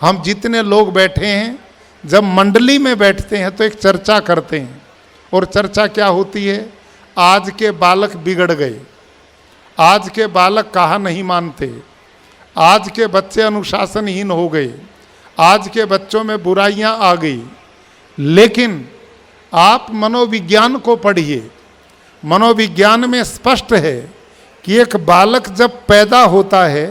हम जितने लोग बैठे हैं, जब मंडली में बैठते हैं तो एक चर्चा करते हैं, और चर्चा क्या होती है? आज के बालक बिगड़ गए, आज के बालक कहा नहीं मानते, आज के बच्चे अनुशासनहीन हो गए, आज के बच्चों में बुराइयां आ गई। लेकिन आप मनोविज्ञान को पढ़िए, मनोविज्ञान में स्पष्ट है कि एक बालक जब पैदा होता है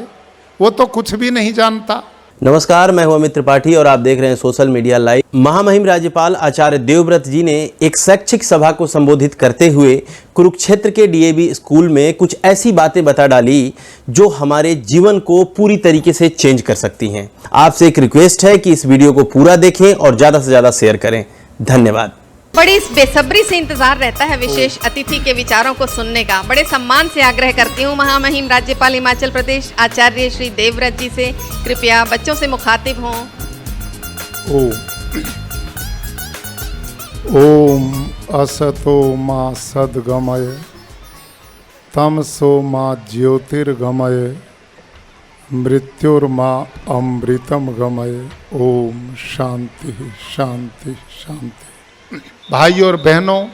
वो तो कुछ भी नहीं जानता। नमस्कार, मैं हूं अमित त्रिपाठी और आप देख रहे हैं सोशल मीडिया लाइव। महामहिम राज्यपाल आचार्य देवव्रत जी ने एक शैक्षिक सभा को संबोधित करते हुए कुरुक्षेत्र के डीएवी स्कूल में कुछ ऐसी बातें बता डाली जो हमारे जीवन को पूरी तरीके से चेंज कर सकती हैं। आपसे एक रिक्वेस्ट है कि इस वीडियो को पूरा देखें और ज़्यादा से ज़्यादा शेयर करें। धन्यवाद। बड़ी बेसब्री से इंतजार रहता है विशेष अतिथि के विचारों को सुनने का। बड़े सम्मान से आग्रह करती हूँ महामहिम राज्यपाल हिमाचल प्रदेश आचार्य श्री देवव्रत जी से, कृपया बच्चों से मुखातिब हों। ओम असतो मा सद्गमय तमसो मा ज्योतिर्गमय मृत्युर्मा अमृतम गमय। ओम शांति शांति शांति। भाई और बहनों,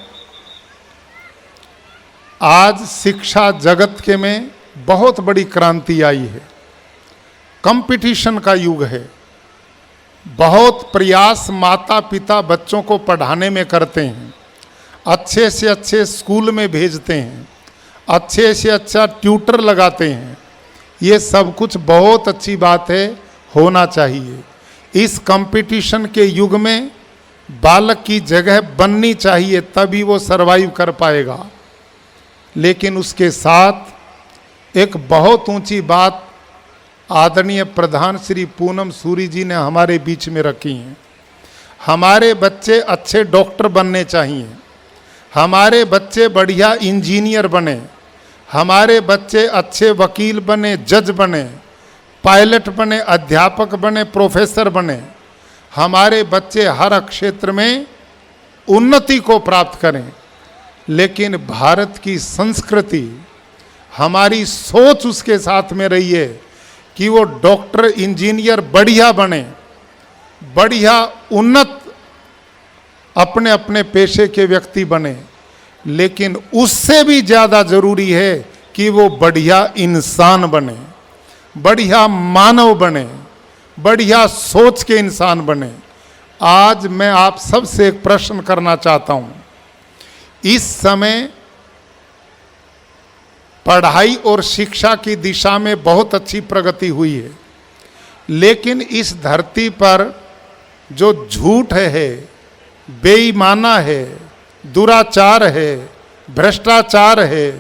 आज शिक्षा जगत के में बहुत बड़ी क्रांति आई है। कंपटीशन का युग है। बहुत प्रयास माता पिता बच्चों को पढ़ाने में करते हैं, अच्छे से अच्छे स्कूल में भेजते हैं, अच्छे से अच्छा ट्यूटर लगाते हैं। ये सब कुछ बहुत अच्छी बात है, होना चाहिए। इस कंपटीशन के युग में बालक की जगह बननी चाहिए, तभी वो सरवाइव कर पाएगा। लेकिन उसके साथ एक बहुत ऊंची बात आदरणीय प्रधान श्री पूनम सूरी जी ने हमारे बीच में रखी है। हमारे बच्चे अच्छे डॉक्टर बनने चाहिए, हमारे बच्चे बढ़िया इंजीनियर बने, हमारे बच्चे अच्छे वकील बने, जज बने, पायलट बने, अध्यापक बने, प्रोफेसर बने। हमारे बच्चे हर क्षेत्र में उन्नति को प्राप्त करें। लेकिन भारत की संस्कृति, हमारी सोच उसके साथ में रही है कि वो डॉक्टर इंजीनियर बढ़िया बने, बढ़िया उन्नत अपने अपने पेशे के व्यक्ति बने। लेकिन उससे भी ज़्यादा जरूरी है कि वो बढ़िया इंसान बने, बढ़िया मानव बने, बढ़िया सोच के इंसान बने। आज मैं आप सबसे एक प्रश्न करना चाहता हूं। इस समय पढ़ाई और शिक्षा की दिशा में बहुत अच्छी प्रगति हुई है, लेकिन इस धरती पर जो झूठ है, बेईमाना है, दुराचार है, भ्रष्टाचार है,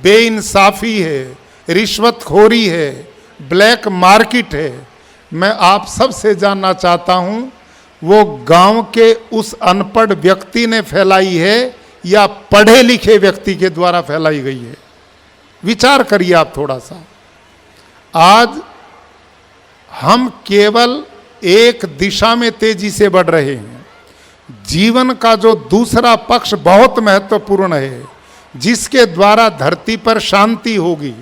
बेइंसाफी है, रिश्वतखोरी है, ब्लैक मार्केट है, मैं आप सबसे जानना चाहता हूं वो गांव के उस अनपढ़ व्यक्ति ने फैलाई है या पढ़े लिखे व्यक्ति के द्वारा फैलाई गई है? विचार करिए आप थोड़ा सा। आज हम केवल एक दिशा में तेजी से बढ़ रहे हैं। जीवन का जो दूसरा पक्ष बहुत महत्वपूर्ण है, जिसके द्वारा धरती पर शांति होगी,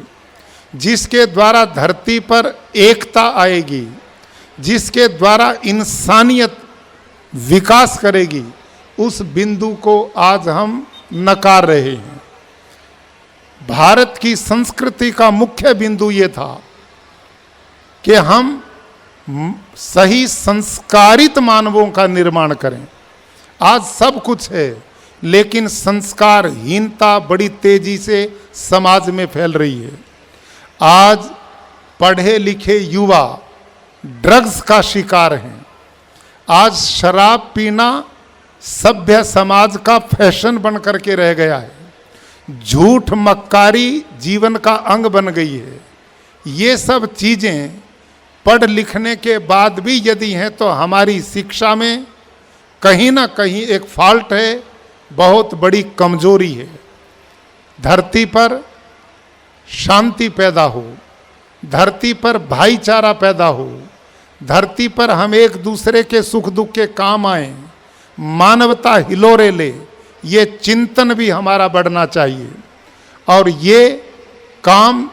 जिसके द्वारा धरती पर एकता आएगी, जिसके द्वारा इंसानियत विकास करेगी, उस बिंदु को आज हम नकार रहे हैं। भारत की संस्कृति का मुख्य बिंदु ये था कि हम सही संस्कारित मानवों का निर्माण करें। आज सब कुछ है, लेकिन संस्कारहीनता बड़ी तेजी से समाज में फैल रही है। आज पढ़े लिखे युवा ड्रग्स का शिकार हैं। आज शराब पीना सभ्य समाज का फैशन बन करके रह गया है। झूठ मक्कारी जीवन का अंग बन गई है। ये सब चीज़ें पढ़ लिखने के बाद भी यदि हैं तो हमारी शिक्षा में कहीं ना कहीं एक फॉल्ट है, बहुत बड़ी कमजोरी है। धरती पर शांति पैदा हो, धरती पर भाईचारा पैदा हो, धरती पर हम एक दूसरे के सुख दुख के काम आए, मानवता हिलोरे ले, ये चिंतन भी हमारा बढ़ना चाहिए। और ये काम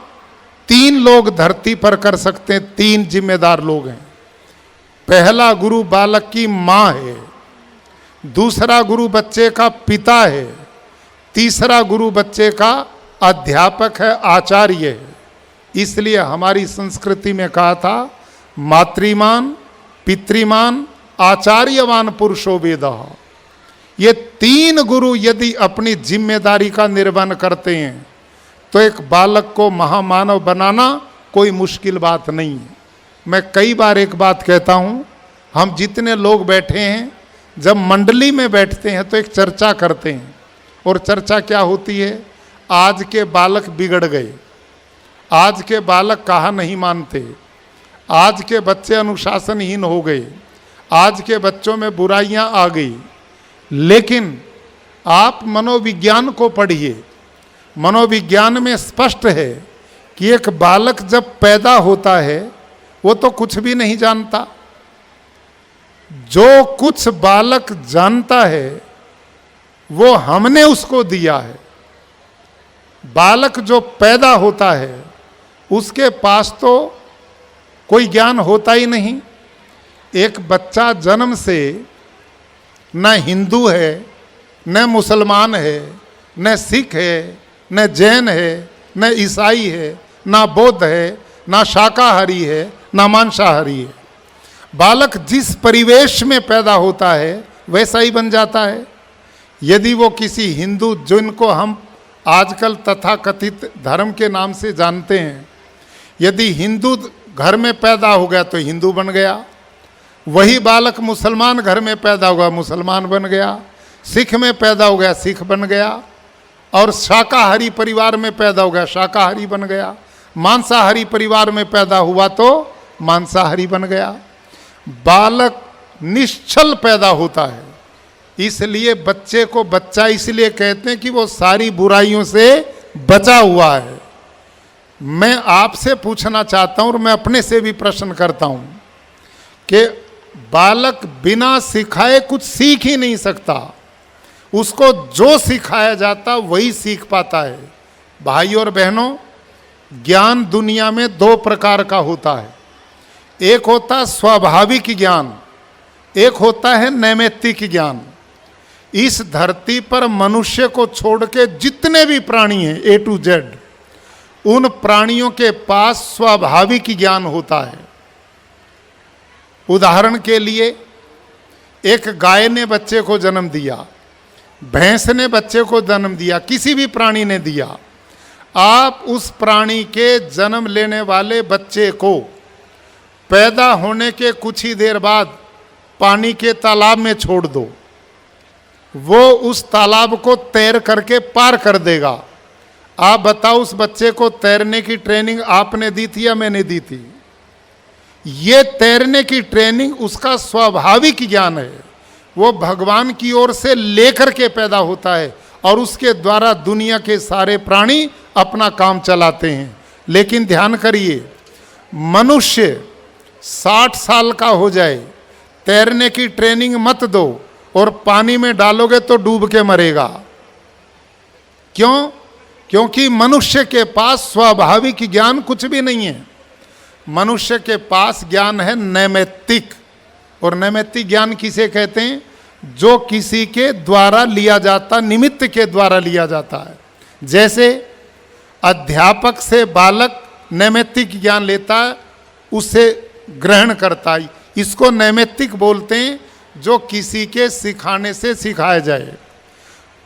3 लोग धरती पर कर सकते हैं, 3 जिम्मेदार लोग हैं। पहला गुरु बालक की माँ है, दूसरा गुरु बच्चे का पिता है, तीसरा गुरु बच्चे का अध्यापक है, आचार्य है। इसलिए हमारी संस्कृति में कहा था मातृमान, पितृमान, आचार्यवान पुरुषो वेदः। ये तीन गुरु यदि अपनी जिम्मेदारी का निर्वहन करते हैं तो एक बालक को महामानव बनाना कोई मुश्किल बात नहीं है। मैं कई बार एक बात कहता हूँ, हम जितने लोग बैठे हैं जब मंडली में बैठते हैं तो एक चर्चा करते हैं, और चर्चा क्या होती है? आज के बालक बिगड़ गए, आज के बालक कहा नहीं मानते, आज के बच्चे अनुशासनहीन हो गए, आज के बच्चों में बुराइयां आ गई। लेकिन आप मनोविज्ञान को पढ़िए, मनोविज्ञान में स्पष्ट है कि एक बालक जब पैदा होता है वो तो कुछ भी नहीं जानता। जो कुछ बालक जानता है वो हमने उसको दिया है। बालक जो पैदा होता है उसके पास तो कोई ज्ञान होता ही नहीं। एक बच्चा जन्म से न हिंदू है, न मुसलमान है, न सिख है, न जैन है, न ईसाई है, न बौद्ध है, न शाकाहारी है, न मांसाहारी है। बालक जिस परिवेश में पैदा होता है वैसा ही बन जाता है। यदि वो किसी हिंदू, जिनको हम आजकल तथाकथित धर्म के नाम से जानते हैं, यदि हिंदू घर में पैदा हो गया तो हिंदू बन गया, वही बालक मुसलमान घर में पैदा हुआ, मुसलमान बन गया, सिख में पैदा हो गया, सिख बन गया, और शाकाहारी परिवार में पैदा हो गया, शाकाहारी बन गया, मांसाहारी परिवार में पैदा हुआ तो मांसाहारी बन गया। बालक निश्चल पैदा होता है। इसलिए बच्चे को बच्चा इसलिए कहते हैं कि वो सारी बुराइयों से बचा हुआ है। मैं आपसे पूछना चाहता हूं और मैं अपने से भी प्रश्न करता हूं कि बालक बिना सिखाए कुछ सीख ही नहीं सकता। उसको जो सिखाया जाता वही सीख पाता है। भाई और बहनों, ज्ञान दुनिया में दो प्रकार का होता है। एक होता है स्वाभाविक ज्ञान, एक होता है नैमित्तिक ज्ञान। इस धरती पर मनुष्य को छोड़ के जितने भी प्राणी हैं A to Z, उन प्राणियों के पास स्वाभाविक ज्ञान होता है। उदाहरण के लिए, एक गाय ने बच्चे को जन्म दिया, भैंस ने बच्चे को जन्म दिया, किसी भी प्राणी ने दिया। आप उस प्राणी के जन्म लेने वाले बच्चे को पैदा होने के कुछ ही देर बाद पानी के तालाब में छोड़ दो, वो उस तालाब को तैर करके पार कर देगा। आप बताओ, उस बच्चे को तैरने की ट्रेनिंग आपने दी थी या मैंने दी थी? ये तैरने की ट्रेनिंग उसका स्वाभाविक ज्ञान है। वो भगवान की ओर से लेकर के पैदा होता है और उसके द्वारा दुनिया के सारे प्राणी अपना काम चलाते हैं। लेकिन ध्यान करिए, मनुष्य 60 साल का हो जाए, तैरने की ट्रेनिंग मत दो और पानी में डालोगे तो डूब के मरेगा। क्यों? क्योंकि मनुष्य के पास स्वाभाविक ज्ञान कुछ भी नहीं है। मनुष्य के पास ज्ञान है नैमित्तिक। और नैमित्तिक ज्ञान किसे कहते हैं? जो किसी के द्वारा लिया जाता, निमित्त के द्वारा लिया जाता है। जैसे अध्यापक से बालक नैमित्तिक ज्ञान लेता है, उससे ग्रहण करता है, इसको नैमित्तिक बोलते हैं, जो किसी के सिखाने से सिखाया जाए।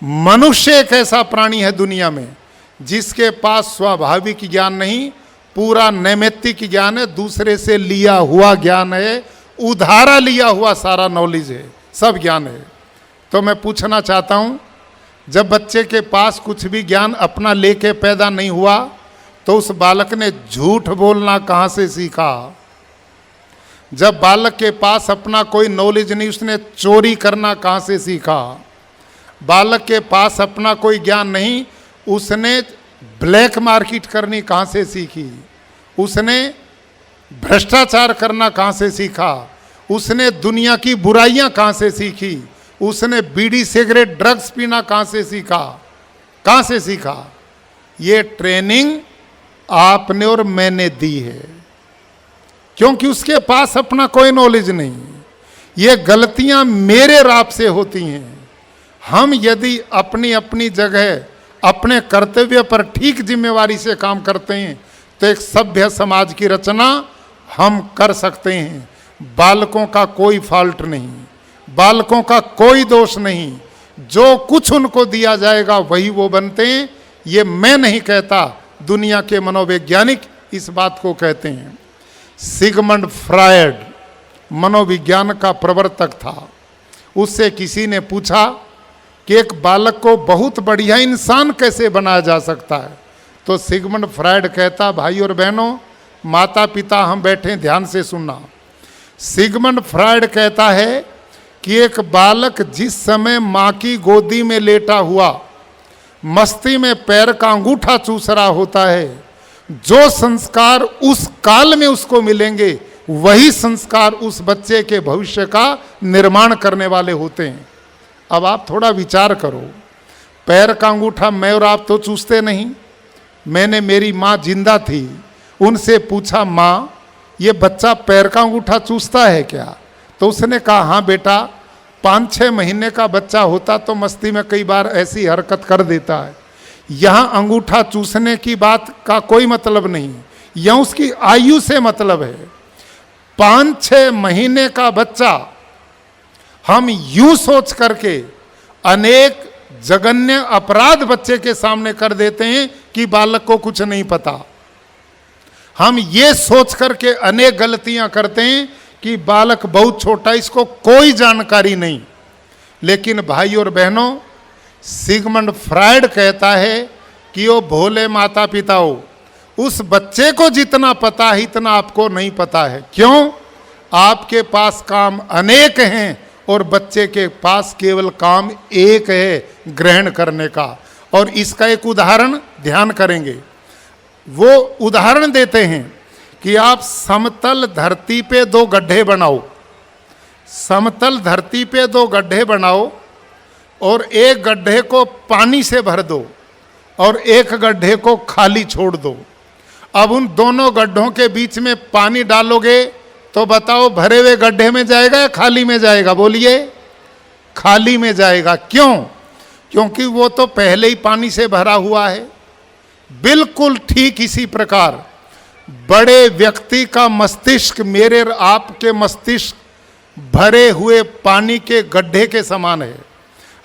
मनुष्य एक ऐसा प्राणी है दुनिया में जिसके पास स्वाभाविक ज्ञान नहीं, पूरा नैमित्तिक ज्ञान है, दूसरे से लिया हुआ ज्ञान है, उधारा लिया हुआ सारा नॉलेज है, सब ज्ञान है। तो मैं पूछना चाहता हूँ, जब बच्चे के पास कुछ भी ज्ञान अपना लेके पैदा नहीं हुआ तो उस बालक ने झूठ बोलना कहाँ से सीखा? जब बालक के पास अपना कोई नॉलेज नहीं, उसने चोरी करना कहाँ से सीखा? बालक के पास अपना कोई ज्ञान नहीं, उसने ब्लैक मार्केट करनी कहाँ से सीखी? उसने भ्रष्टाचार करना कहाँ से सीखा? उसने दुनिया की बुराइयां कहाँ से सीखी? उसने बीड़ी सिगरेट ड्रग्स पीना कहाँ से सीखा? कहाँ से सीखा? ये ट्रेनिंग आपने और मैंने दी है। क्योंकि उसके पास अपना कोई नॉलेज नहीं। ये गलतियां मेरे राप से होती हैं। हम यदि अपनी अपनी जगह अपने कर्तव्य पर ठीक जिम्मेवारी से काम करते हैं तो एक सभ्य समाज की रचना हम कर सकते हैं। बालकों का कोई फॉल्ट नहीं, बालकों का कोई दोष नहीं, जो कुछ उनको दिया जाएगा वही वो बनते हैं। ये मैं नहीं कहता, दुनिया के मनोवैज्ञानिक इस बात को कहते हैं। सिगमंड फ्रायड मनोविज्ञान का प्रवर्तक था। उससे किसी ने पूछा कि एक बालक को बहुत बढ़िया इंसान कैसे बनाया जा सकता है, तो सिगमंड फ्रायड कहता, भाई और बहनों, माता पिता हम बैठे ध्यान से सुनना। सिगमंड फ्रायड कहता है कि एक बालक जिस समय माँ की गोदी में लेटा हुआ मस्ती में पैर का अंगूठा चूस रहा होता है, जो संस्कार उस काल में उसको मिलेंगे वही संस्कार उस बच्चे के भविष्य का निर्माण करने वाले होते हैं। अब आप थोड़ा विचार करो, पैर का अंगूठा मैं और आप तो चूसते नहीं। मैंने, मेरी माँ जिंदा थी, उनसे पूछा, माँ ये बच्चा पैर का अंगूठा चूसता है क्या? तो उसने कहा, हाँ बेटा, 5-6 महीने का बच्चा होता तो मस्ती में कई बार ऐसी हरकत कर देता है। यहाँ अंगूठा चूसने की बात का कोई मतलब नहीं, यहाँ उसकी आयु से मतलब है। 5-6 महीने का बच्चा, हम यूं सोच करके अनेक जघन्य अपराध बच्चे के सामने कर देते हैं कि बालक को कुछ नहीं पता। हम ये सोच करके अनेक गलतियां करते हैं कि बालक बहुत छोटा, इसको कोई जानकारी नहीं। लेकिन भाई और बहनों, सिगमंड फ्रायड कहता है कि वो भोले माता पिता हो, उस बच्चे को जितना पता है इतना आपको नहीं पता है। क्यों? आपके पास काम अनेक हैं और बच्चे के पास केवल काम एक है, ग्रहण करने का। और इसका एक उदाहरण ध्यान करेंगे। वो उदाहरण देते हैं कि आप समतल धरती पे 2 गड्ढे बनाओ, समतल धरती पे 2 गड्ढे बनाओ और एक गड्ढे को पानी से भर दो और एक गड्ढे को खाली छोड़ दो। अब उन दोनों गड्ढों के बीच में पानी डालोगे तो बताओ भरे हुए गड्ढे में जाएगा या खाली में जाएगा? बोलिए, खाली में जाएगा। क्यों? क्योंकि वो तो पहले ही पानी से भरा हुआ है। बिल्कुल ठीक इसी प्रकार बड़े व्यक्ति का मस्तिष्क मेरे और आपके मस्तिष्क भरे हुए पानी के गड्ढे के समान है।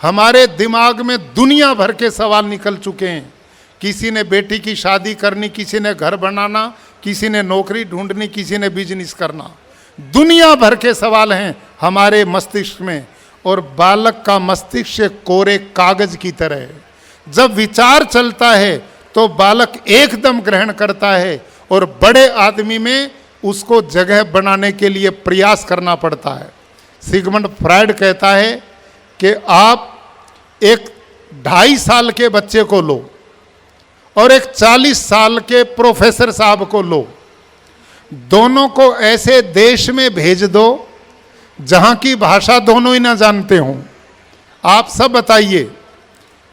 हमारे दिमाग में दुनिया भर के सवाल निकल चुके हैं। किसी ने बेटी की शादी करनी, किसी ने घर बनाना, किसी ने नौकरी ढूंढनी, किसी ने बिजनेस करना। दुनिया भर के सवाल हैं हमारे मस्तिष्क में। और बालक का मस्तिष्क कोरे कागज की तरह है। जब विचार चलता है तो बालक एकदम ग्रहण करता है और बड़े आदमी में उसको जगह बनाने के लिए प्रयास करना पड़ता है। सिगमंड फ्रायड कहता है कि आप एक 2.5 साल के बच्चे को लो और एक 40 साल के प्रोफेसर साहब को लो, दोनों को ऐसे देश में भेज दो जहाँ की भाषा दोनों ही ना जानते हों। आप सब बताइए,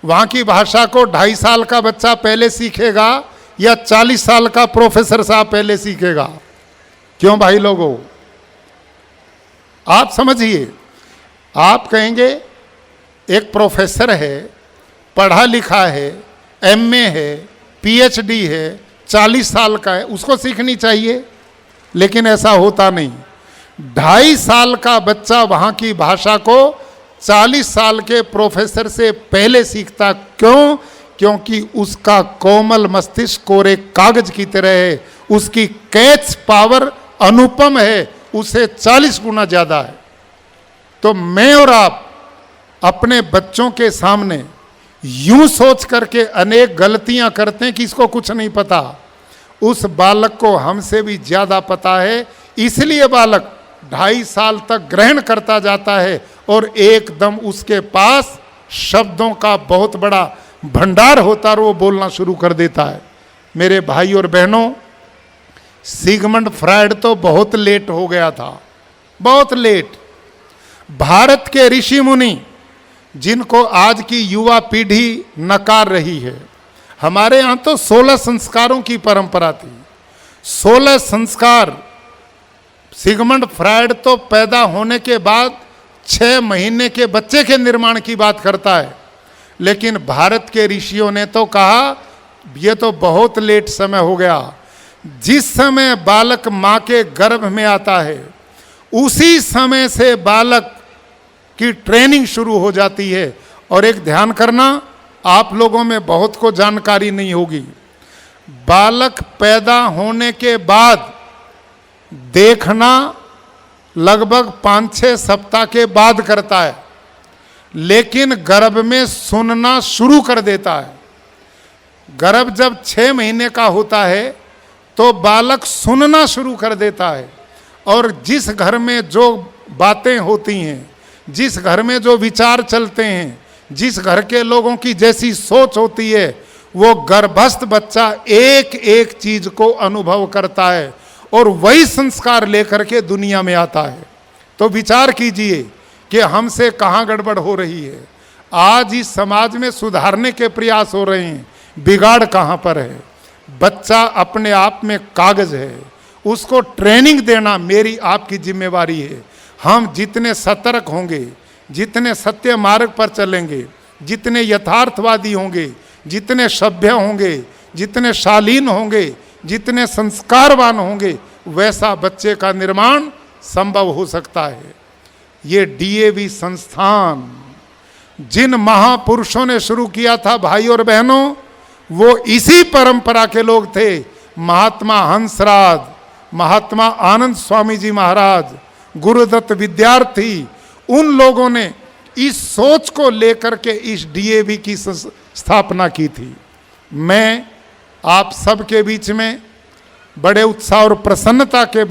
वहाँ की भाषा को 2.5 साल का बच्चा पहले सीखेगा या 40 साल का प्रोफेसर साहब पहले सीखेगा? क्यों भाई लोगों, आप समझिए। आप कहेंगे एक प्रोफेसर है, पढ़ा लिखा है, MA है, PhD है, 40 साल का है, उसको सीखनी चाहिए। लेकिन ऐसा होता नहीं। 2.5 साल का बच्चा वहाँ की भाषा को 40 साल के प्रोफेसर से पहले सीखता। क्यों? क्योंकि उसका कोमल मस्तिष्क कोरे कागज की तरह है, उसकी कैच पावर अनुपम है, उसे 40 गुना ज़्यादा है। तो मैं और आप अपने बच्चों के सामने यूं सोच करके अनेक गलतियां करते हैं कि इसको कुछ नहीं पता। उस बालक को हमसे भी ज़्यादा पता है, इसलिए बालक 2.5 साल तक ग्रहण करता जाता है और एकदम उसके पास शब्दों का बहुत बड़ा भंडार होता और वो बोलना शुरू कर देता है। मेरे भाई और बहनों, सिगमंड फ्रायड तो बहुत लेट हो गया था, बहुत लेट। भारत के ऋषि मुनि जिनको आज की युवा पीढ़ी नकार रही है, हमारे यहाँ तो 16 संस्कारों की परंपरा थी। 16 संस्कार सिगमंड फ्रायड तो पैदा होने के बाद 6 महीने के बच्चे के निर्माण की बात करता है, लेकिन भारत के ऋषियों ने तो कहा ये तो बहुत लेट समय हो गया। जिस समय बालक माँ के गर्भ में आता है उसी समय से बालक की ट्रेनिंग शुरू हो जाती है। और एक ध्यान करना, आप लोगों में बहुत को जानकारी नहीं होगी, बालक पैदा होने के बाद देखना लगभग 5-6 सप्ताह के बाद करता है, लेकिन गर्भ में सुनना शुरू कर देता है। गर्भ जब 6 महीने का होता है तो बालक सुनना शुरू कर देता है, और जिस घर में जो बातें होती हैं, जिस घर में जो विचार चलते हैं, जिस घर के लोगों की जैसी सोच होती है, वो गर्भस्थ बच्चा एक एक चीज को अनुभव करता है और वही संस्कार लेकर के दुनिया में आता है। तो विचार कीजिए कि हमसे कहाँ गड़बड़ हो रही है। आज इस समाज में सुधारने के प्रयास हो रहे हैं, बिगाड़ कहाँ पर है? बच्चा अपने आप में कागज है, उसको ट्रेनिंग देना मेरी आपकी जिम्मेवारी है। हम जितने सतर्क होंगे, जितने सत्य मार्ग पर चलेंगे, जितने यथार्थवादी होंगे, जितने सभ्य होंगे, जितने शालीन होंगे, जितने संस्कारवान होंगे, वैसा बच्चे का निर्माण संभव हो सकता है। ये डीएवी संस्थान जिन महापुरुषों ने शुरू किया था भाई और बहनों, वो इसी परंपरा के लोग थे। महात्मा हंसराज, महात्मा आनंद स्वामी जी महाराज, गुरुदत्त विद्यार्थी, उन लोगों ने इस सोच को लेकर के इस डीएवी की स्थापना की थी। मैं आप सबके बीच में बड़े उत्साह और प्रसन्नता के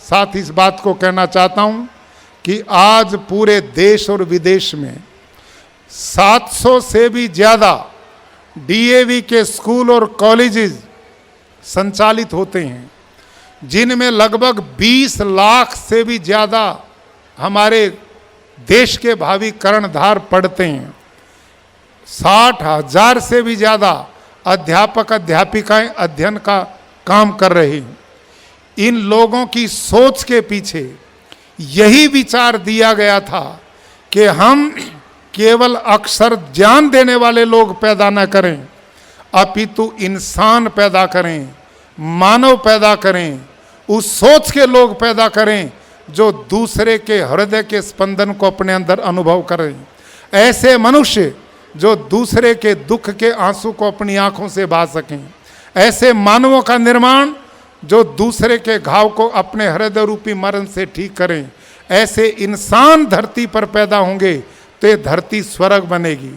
साथ इस बात को कहना चाहता हूँ कि आज पूरे देश और विदेश में 700 से भी ज़्यादा डीएवी के स्कूल और कॉलेजेस संचालित होते हैं, जिनमें लगभग 20 लाख से भी ज़्यादा हमारे देश के भावी कर्णधार पढ़ते हैं। 60,000 से भी ज़्यादा अध्यापक अध्यापिकाएं अध्ययन का काम कर रहे हैं। इन लोगों की सोच के पीछे यही विचार दिया गया था कि हम केवल अक्षर ज्ञान देने वाले लोग पैदा न करें, अपितु इंसान पैदा करें, मानव पैदा करें, उस सोच के लोग पैदा करें जो दूसरे के हृदय के स्पंदन को अपने अंदर अनुभव करें। ऐसे मनुष्य जो दूसरे के दुख के आंसू को अपनी आंखों से बहा सकें। ऐसे मानवों का निर्माण जो दूसरे के घाव को अपने हृदय रूपी मरण से ठीक करें। ऐसे इंसान धरती पर पैदा होंगे तो ये धरती स्वर्ग बनेगी,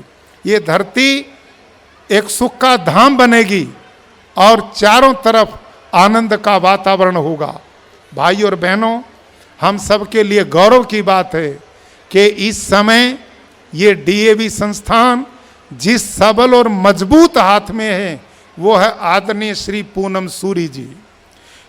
ये धरती एक सुख का धाम बनेगी और चारों तरफ आनंद का वातावरण होगा। भाई और बहनों, हम सबके लिए गौरव की बात है कि इस समय ये डीएवी संस्थान जिस सबल और मजबूत हाथ में है वो है आदरणीय श्री पूनम सूरी जी।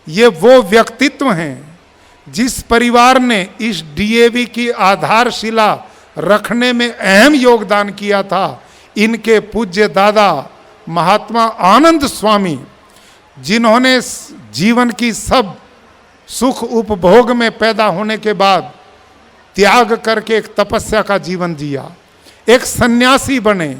ये वो व्यक्तित्व हैं जिस परिवार ने इस डीएवी की आधारशिला रखने में अहम योगदान किया था। इनके पूज्य दादा महात्मा आनंद स्वामी, जिन्होंने जीवन की सब सुख उपभोग में पैदा होने के बाद त्याग करके एक तपस्या का जीवन जिया, एक सन्यासी बने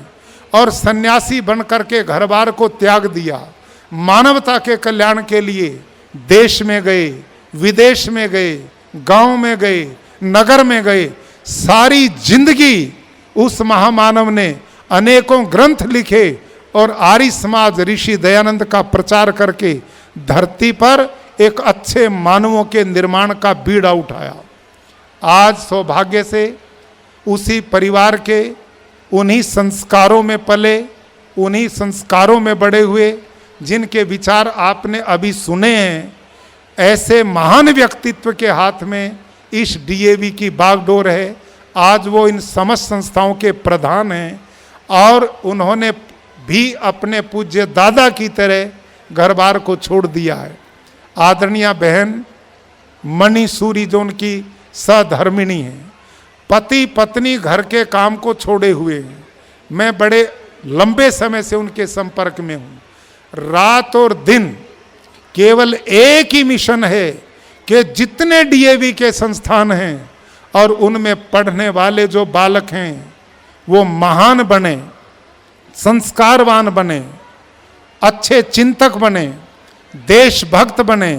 और सन्यासी बन करके घर बार को त्याग दिया। मानवता के कल्याण के लिए देश में गए, विदेश में गए, गांव में गए, नगर में गए। सारी जिंदगी उस महामानव ने अनेकों ग्रंथ लिखे और आर्य समाज ऋषि दयानंद का प्रचार करके धरती पर एक अच्छे मानवों के निर्माण का बीड़ा उठाया। आज सौभाग्य से उसी परिवार के उन्हीं संस्कारों में पले, उन्हीं संस्कारों में बड़े हुए, जिनके विचार आपने अभी सुने हैं। ऐसे महान व्यक्तित्व के हाथ में इस डीएवी की बागडोर है। आज वो इन समस्त संस्थाओं के प्रधान हैं और उन्होंने भी अपने पूज्य दादा की तरह घर बार को छोड़ दिया है। आदरणीय बहन मणि सूरी जो उनकी सधर्मिणी है, पति पत्नी घर के काम को छोड़े हुए हैं। मैं बड़े लंबे समय से उनके संपर्क में हूँ। रात और दिन केवल एक ही मिशन है कि जितने डीएवी के संस्थान हैं और उनमें पढ़ने वाले जो बालक हैं वो महान बने, संस्कारवान बने, अच्छे चिंतक बने, देशभक्त बने,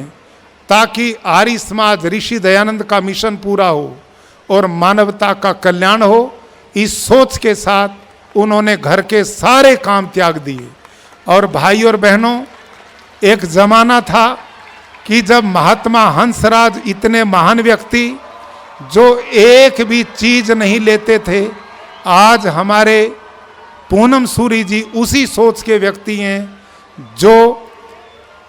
ताकि आर्य समाज ऋषि दयानंद का मिशन पूरा हो और मानवता का कल्याण हो। इस सोच के साथ उन्होंने घर के सारे काम त्याग दिए। और भाई और बहनों, एक जमाना था कि जब महात्मा हंसराज इतने महान व्यक्ति जो एक भी चीज नहीं लेते थे, आज हमारे पूनम सूरी जी उसी सोच के व्यक्ति हैं जो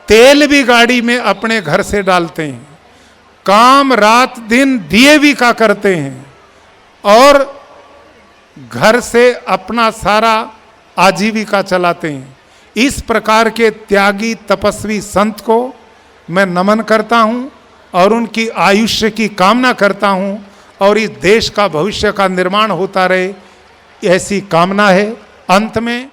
तेल भी गाड़ी में अपने घर से डालते हैं, काम रात दिन डीएवी का करते हैं और घर से अपना सारा आजीविका चलाते हैं। इस प्रकार के त्यागी तपस्वी संत को मैं नमन करता हूं और उनकी आयुष्य की कामना करता हूं और इस देश का भविष्य का निर्माण होता रहे, ऐसी कामना है। अंत में